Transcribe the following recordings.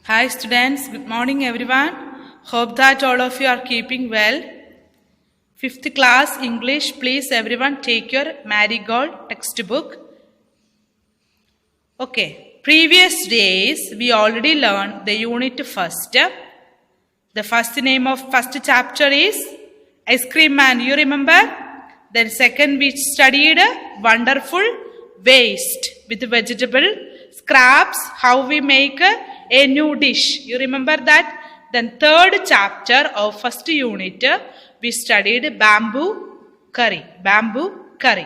Hi students, good morning everyone. Hope that all of you are keeping well. 5th class English, please everyone take your Marigold textbook. Okay, previous days we already learned the unit first. The first name of first chapter is Ice Cream Man, you remember? Then second we studied Wonderful Waste with vegetable scraps, how we make a new dish. You remember that? Then third chapter of first unit, we studied bamboo curry. Bamboo curry.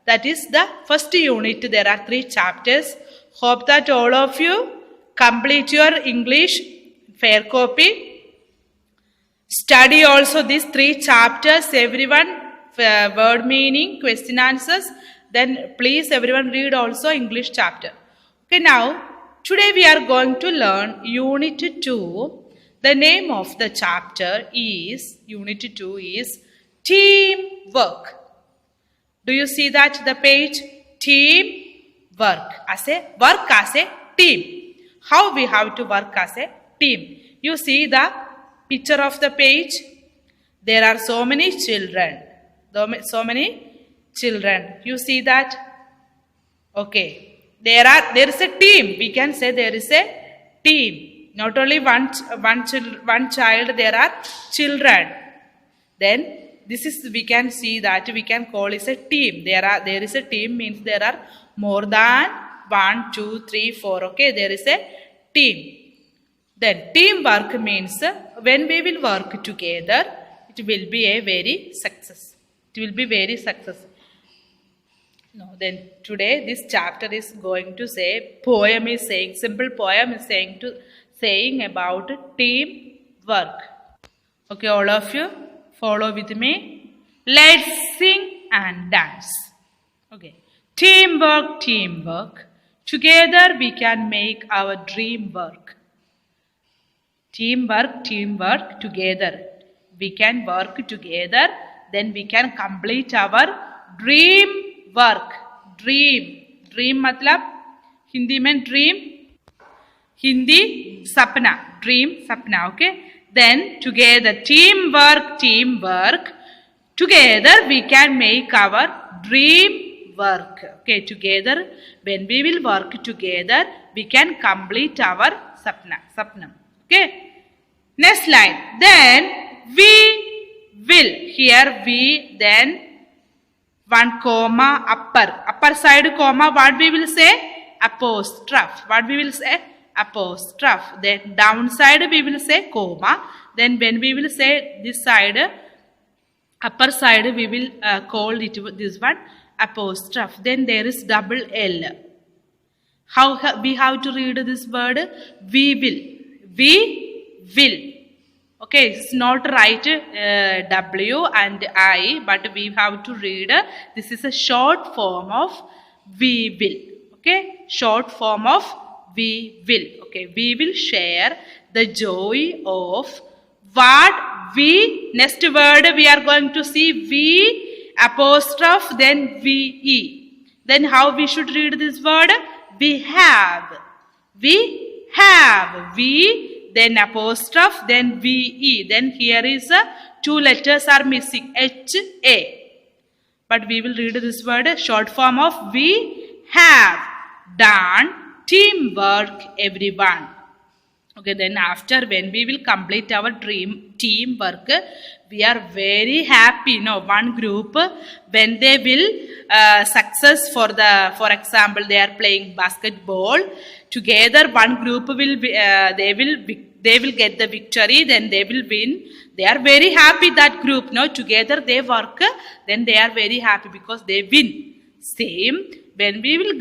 That is the first unit. There are 3 chapters. Hope that all of you complete your English fair copy. Study also these 3 chapters. Everyone, word meaning, question answers. Then please everyone read also English chapter. Okay, now today we are going to learn Unit 2. The name of the chapter is, Unit 2 is Teamwork. Do you see that the page? Teamwork. Work as a team. How we have to work as a team. You see the picture of the page? There are so many children. You see that? Okay. There is a team. We can say there is a team. Not only one child, there are children. Then this is, we can see that we can call it a team. There is a team means there are more than 1, 2, 3, 4. Okay, there is a team. Then teamwork means when we will work together, it will be a very success. It will be very successful. No, then today this chapter is going to say, simple poem is saying about teamwork. Okay, all of you follow with me. Let's sing and dance. Okay, teamwork, teamwork. Together we can make our dream work. Teamwork, teamwork. Together we can work together. Then we can complete our dream work. Dream मतलब हिंदी में dream, Hindi सपना, dream सपना. Okay, then together teamwork. Together we can make our dream work. Okay, together when we will work together, we can complete our sapna. Okay, next line. Then we will. Here we, then 1 comma upper side comma, what we will say? Apostrophe. What we will say? Apostrophe. Then downside we will say comma. Then when we will say this side, upper side, we will call it this one apostrophe. Then there is double L. How we have to read this word? We will. Okay, it's not right W and I, but we have to read. This is a short form of we will. Okay, short form of we will. Okay, we will share the joy of what we. Next word we are going to see we apostrophe, then we. Then how we should read this word? We have. We. Then apostrophe, then VE. Then here is 2 letters are missing, HA. But we will read this word, short form of we have done teamwork, everyone. Okay, then after when we will complete our teamwork, we are very happy. One group, when they will success for example, they are playing basketball. Together, one group will be, they will get the victory. Then they will win. They are very happy, that group. Together they work. Then they are very happy because they win. Same when we will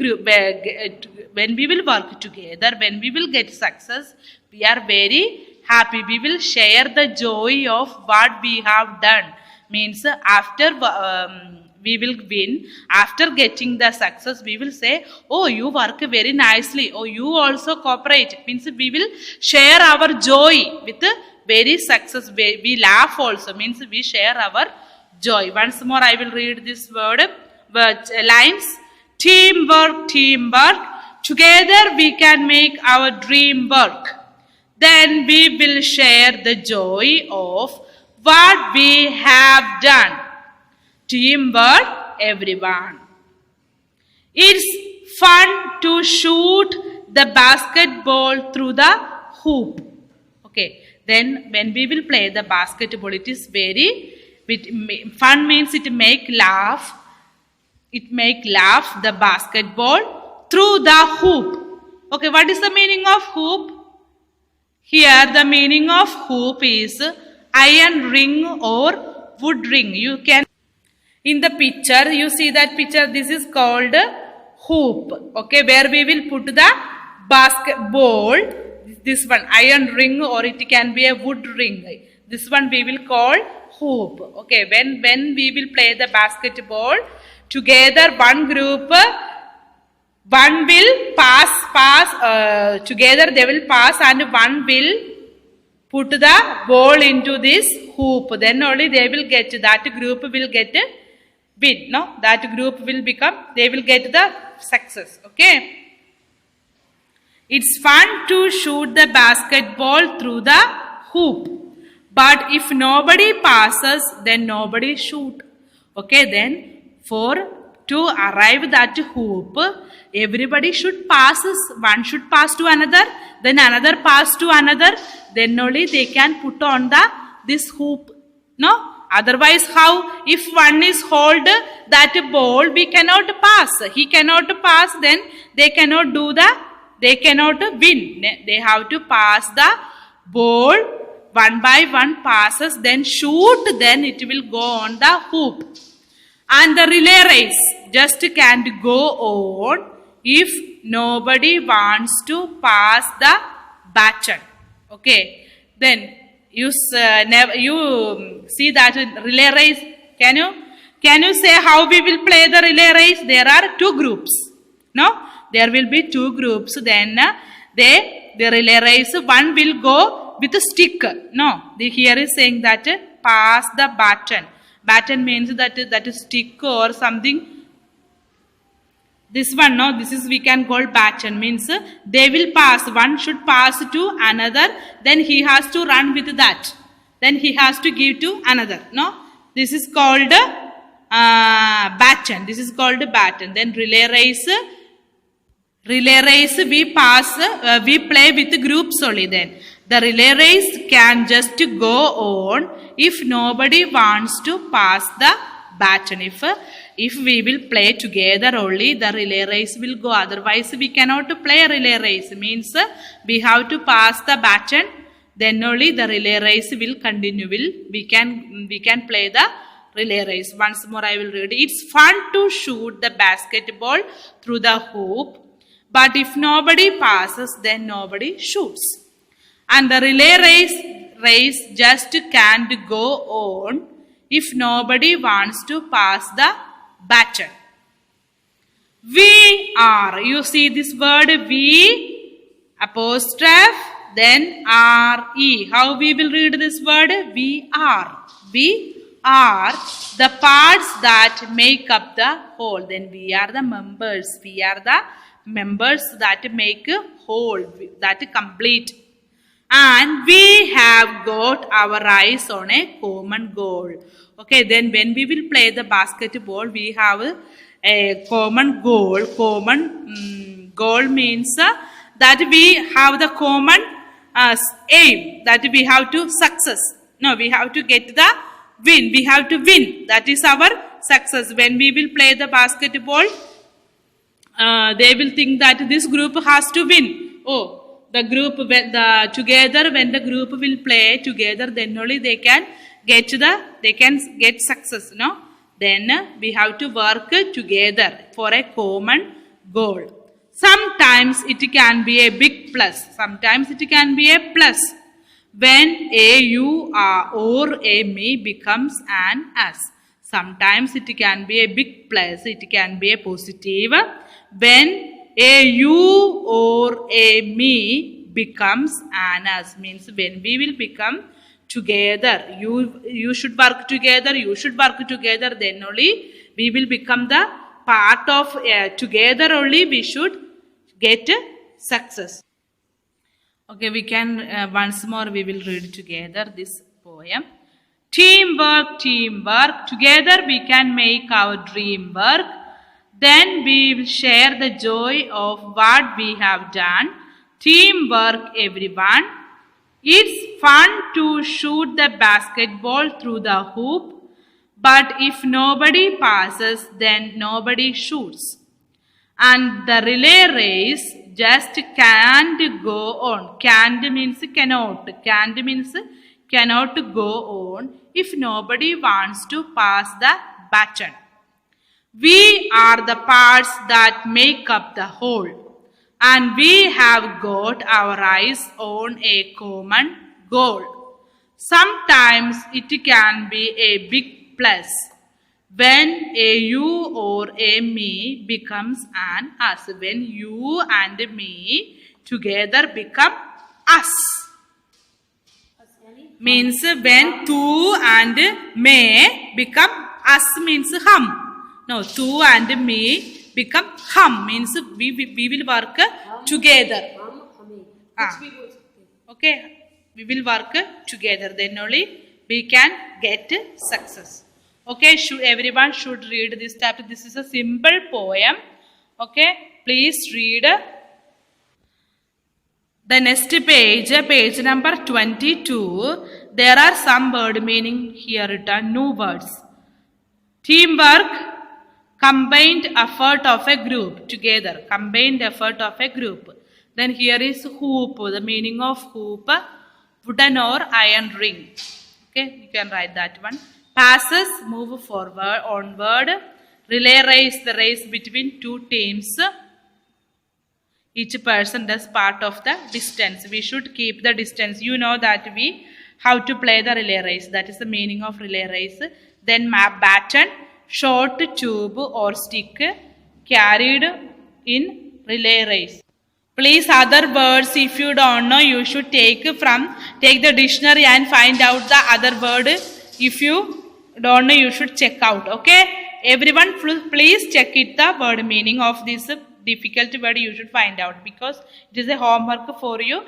work together, when we will get success, we are very happy. We will share the joy of what we have done. Means after we will win, after getting the success, we will say, oh, you work very nicely. Oh, you also cooperate. Means we will share our joy with very success. We laugh also. Means we share our joy. Once more I will read this lines. Teamwork. Together we can make our dream work. then we will share the joy of what we have done. Teamwork, everyone. It's fun to shoot the basketball through the hoop. Okay, then when we will play the basketball, it is very fun, means it make laugh. It make laugh the basketball through the hoop. Okay, what is the meaning of hoop? Here the meaning of hoop is iron ring or wood ring. You can, in the picture, you see that picture, this is called hoop. Okay, where we will put the basketball. This one iron ring, or it can be a wood ring. This one we will call hoop. Okay, when we will play the basketball together, one group, one will pass together they will pass, and one will put the ball into this hoop. Then only they will get, that group will get win. No, that group will become, they will get the success. Okay. It's fun to shoot the basketball through the hoop. But if nobody passes, then nobody shoot. Okay, then to arrive that hoop, everybody should pass. One should pass to another, then another pass to another. Then only they can put on this hoop. No? Otherwise, how? If one is hold that ball, we cannot pass. He cannot pass, then they cannot they cannot win. They have to pass the ball one by one passes, then shoot, then it will go on the hoop. And the relay race just can't go on if nobody wants to pass the baton. Okay, then you see that relay race. Can you say how we will play the relay race? There are two groups. No, there will be two groups. Then the relay race, one will go with a stick. No, here is saying that pass the baton. Baton means that is stick or something. This one, no, this is we can call baton, means they will pass. One should pass to another, then he has to run with that. Then he has to give to another. No, this is called baton. This is called baton. Then relay race we pass, we play with groups only. Then the relay race can just go on if nobody wants to pass the baton. If we will play together only, the relay race will go. Otherwise, we cannot play relay race. Means we have to pass the baton. Then only the relay race will continue. We can play the relay race. Once more, I will read. It's fun to shoot the basketball through the hoop. But if nobody passes, then nobody shoots. And the relay race just can't go on if nobody wants to pass the baton. We are. You see this word we, apostrophe, then R-E. How we will read this word? We are. We are the parts that make up the whole. Then we are the members. We are the members that make a whole, that complete. And we have got our eyes on a common goal. Okay, then when we will play the basketball, we have a common goal. Common goal means that we have the common aim, that we have to success. No, we have to get the win. We have to win. That is our success. When we will play the basketball, they will think that this group has to win. Oh, the group together, when the group will play together, then only they can get success. No, then we have to work together for a common goal. Sometimes it can be a big plus. Sometimes it can be a plus. When a you or a me becomes an us. Sometimes it can be a big plus. It can be a positive. When a you or a me becomes an us, means when we will become together, you should work together, you should work together, then only we will become the part of together only we should get success. Okay, we can once more we will read together this poem. Teamwork, teamwork, together we can make our dream work. Then we will share the joy of what we have done. Teamwork, everyone. It's fun to shoot the basketball through the hoop, but if nobody passes, then nobody shoots. And the relay race just can't go on. Can't means cannot. Can't means cannot go on if nobody wants to pass the baton. We are the parts that make up the whole, and we have got our eyes on a common goal. Sometimes it can be a big plus when a you or a me becomes an us. When you and me together become us. Means when tu and me become us means hum. No, tu and me become hum means we will work together. Okay, we will work together. Then only we can get success. Okay, everyone should read this chapter. This is a simple poem. Okay, please read. The next page, page number 22. There are some word meaning here written, new words. Teamwork, combined effort of a group, together, combined effort of a group. Then here is hoop, the meaning of hoop, wooden or iron ring. Okay, you can write that one. Passes, move forward, onward. Relay race, the race between two teams. Each person does part of the distance. We should keep the distance. You know that we how to play the relay race. That is the meaning of relay race. Then baton, short tube or stick carried in relay race. Please other words if you don't know you should take the dictionary and find out the other word. If you don't know you should check out. Okay, everyone please check it the word meaning of this difficult word you should find out because it is a homework for you.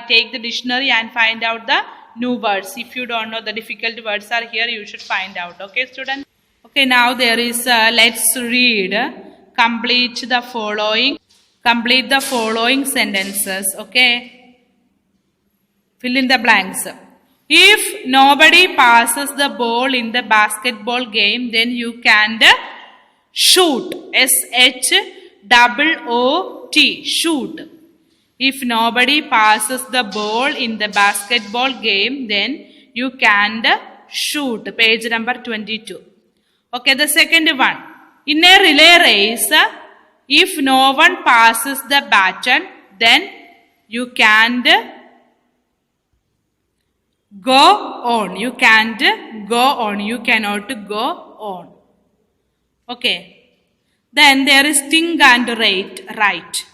Take the dictionary and find out the new words. If you don't know the difficult words are here you should find out. Okay students. Okay, now there is let's read. Complete the following sentences. Okay, fill in the blanks. If nobody passes the ball in the basketball game, then you can shoot. SHOOT. Shoot. If nobody passes the ball in the basketball game, then you can shoot. Page number 22. Okay, the second one. In a relay race, if no one passes the baton, then you can't go on. You can't go on. You cannot go on. Okay. Then there is think and write.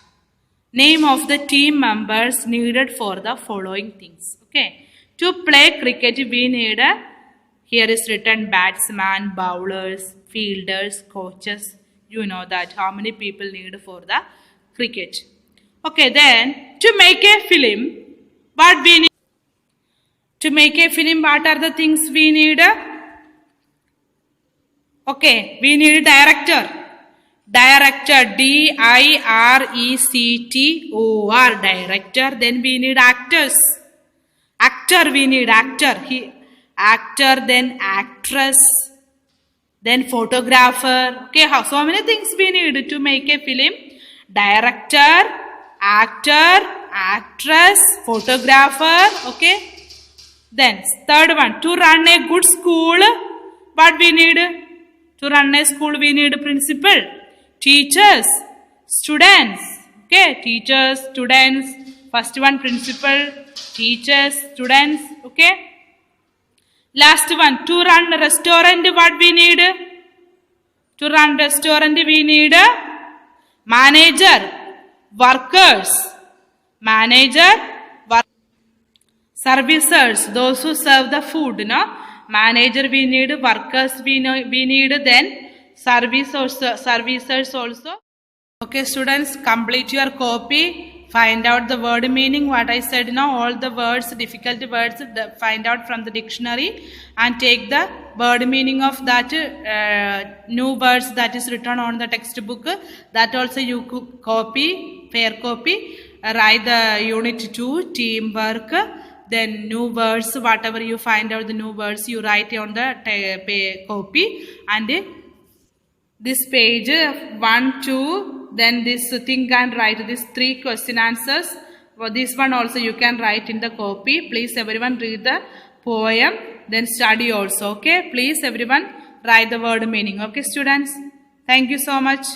Name of the team members needed for the following things. Okay. To play cricket, we need here is written batsman, bowlers, fielders, coaches. You know that how many people need for the cricket. Okay, then to make a film, what we need? To make a film, what are the things we need? Okay, we need a director. Director, DIRECTOR, director. Then we need actors. Actor, we need actor. Actor, then actress, then photographer. Okay, so many things we need to make a film. Director, actor, actress, photographer. Okay. Then third one, to run a good school, what we need? To run a school, we need principal, teachers, students. Okay, teachers, students. First one, principal, teachers, students. Okay. Last one, to run a restaurant, what we need? To run restaurant, we need a manager, workers, manager, servicers, those who serve the food, no? Manager we need, workers we need, then servicers also. Okay students, complete your copy, Find out the word meaning. What I said now, all the words, difficult words, find out from the dictionary and take the word meaning of that new words that is written on the textbook. That also you could copy, fair copy, write the unit 2, teamwork. Then new words, whatever you find out the new words, you write on the copy. And this page 1, 2, then this thing can write this 3 question answers. For this one also you can write in the copy. Please everyone read the poem, then study also. Okay, please everyone write the word meaning. Okay students, thank you so much.